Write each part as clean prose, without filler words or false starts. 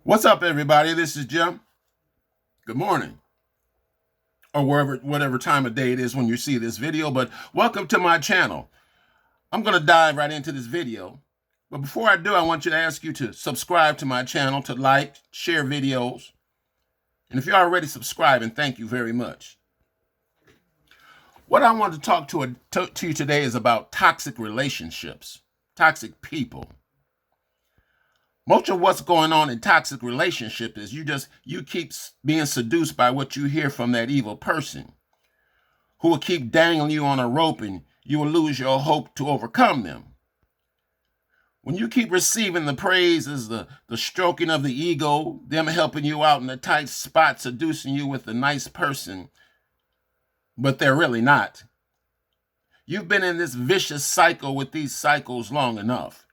What's up, everybody? This is Jim. Good morning, or whatever time of day it is when you see this video, but welcome to my channel. I'm going to dive right into this video. But before I do, I want you to ask you to subscribe to my channel, to like, share videos. And if you're already subscribing, thank you very much. What I want to talk to you today is about toxic relationships, toxic people. Much of what's going on in toxic relationship is you keep being seduced by what you hear from that evil person who will keep dangling you on a rope, and you will lose your hope to overcome them. When you keep receiving the praises, the stroking of the ego, them helping you out in a tight spot, seducing you with a nice person, but they're really not. You've been in this vicious cycle with these cycles long enough.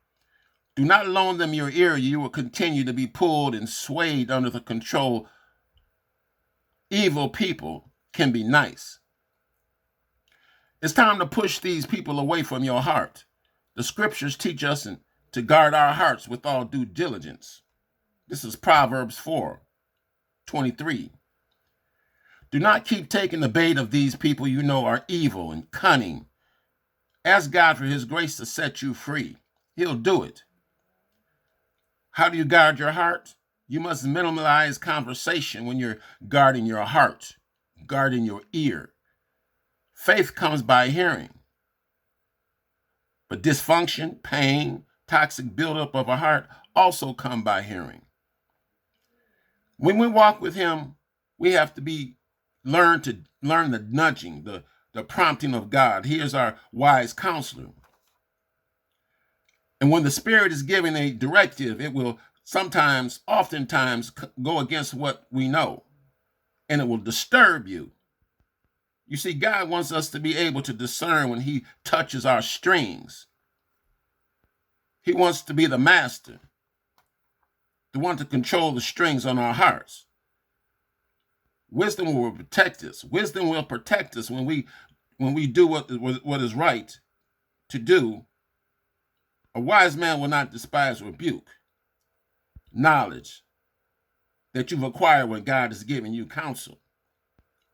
Do not loan them your ear. You will continue to be pulled and swayed under the control. Evil people can be nice. It's time to push these people away from your heart. The scriptures teach us to guard our hearts with all due diligence. This is Proverbs 4:23. Do not keep taking the bait of these people you know are evil and cunning. Ask God for his grace to set you free. He'll do it. How do you guard your heart? You must minimize conversation when you're guarding your heart, guarding your ear. Faith comes by hearing. But dysfunction, pain, toxic buildup of a heart also come by hearing. When we walk with him, we have to learn the nudging, the prompting of God. He is our wise counselor. And when the Spirit is giving a directive, it will oftentimes go against what we know, and it will disturb you. You see, God wants us to be able to discern when he touches our strings. He wants to be the master, the one to control the strings on our hearts. Wisdom will protect us. Wisdom will protect us when we do what is right to do. A wise man will not despise rebuke. Knowledge that you've acquired when God is giving you counsel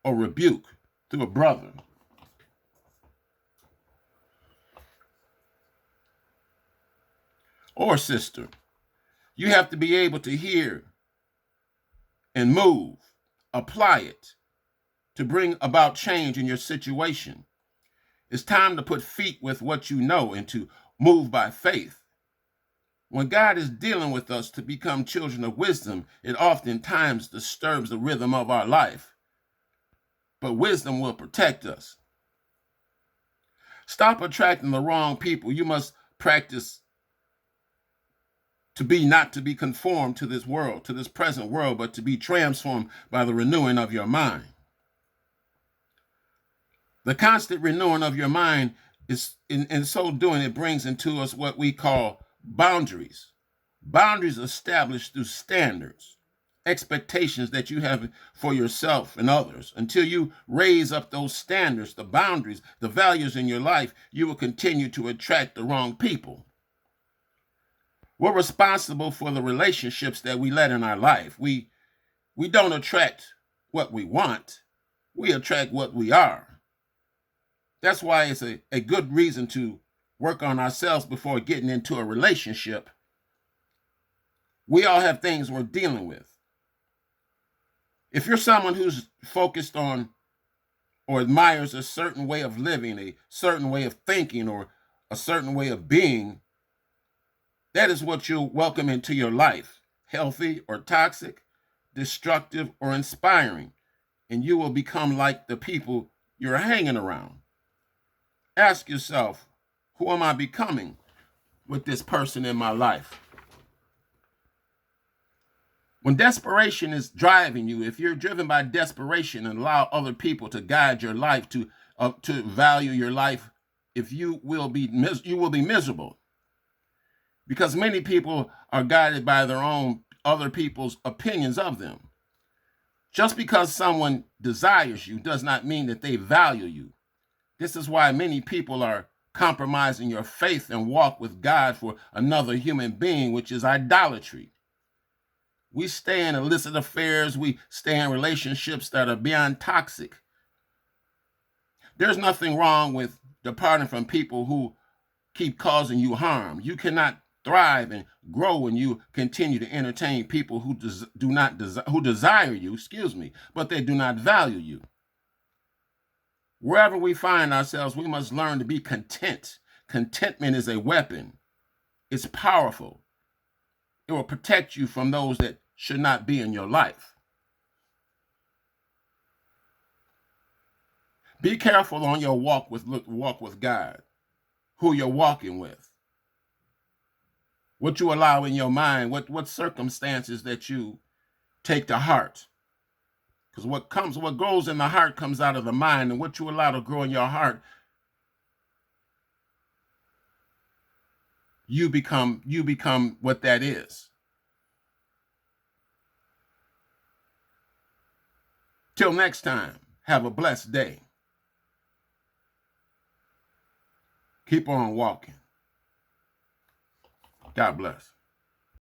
or rebuke through a brother. Or sister. You have to be able to hear and move, apply it to bring about change in your situation. It's time to put feet with what you know and to move by faith. When God is dealing with us to become children of wisdom, it oftentimes disturbs the rhythm of our life. But wisdom will protect us. Stop attracting the wrong people. You must practice not to be conformed to this world, to this present world, but to be transformed by the renewing of your mind. The constant renewing of your mind is, in so doing, it brings into us what we call boundaries. Boundaries established through standards, expectations that you have for yourself and others. Until you raise up those standards, the boundaries, the values in your life, you will continue to attract the wrong people. We're responsible for the relationships that we let in our life. We don't attract what we want. We attract what we are. That's why it's a good reason to work on ourselves before getting into a relationship. We all have things we're dealing with. If you're someone who's focused on or admires a certain way of living, a certain way of thinking, or a certain way of being, that is what you'll welcome into your life, healthy or toxic, destructive or inspiring, and you will become like the people you're hanging around. Ask yourself, who am I becoming with this person in my life? When desperation is driving you, if you're driven by desperation and allow other people to guide your life, to value your life, you will be miserable. Because many people are guided by other people's opinions of them. Just because someone desires you does not mean that they value you. This is why many people are compromising your faith and walk with God for another human being, which is idolatry. We stay in illicit affairs. We stay in relationships that are beyond toxic. There's nothing wrong with departing from people who keep causing you harm. You cannot thrive and grow when you continue to entertain people who desire you, but they do not value you. Wherever we find ourselves, we must learn to be content. Contentment is a weapon. It's powerful. It will protect you from those that should not be in your life. Be careful on your walk with God, who you're walking with, what you allow in your mind, what circumstances that you take to heart. Because what grows in the heart comes out of the mind, and what you allow to grow in your heart, you become what that is. Till next time, have a blessed day. Keep on walking. God bless.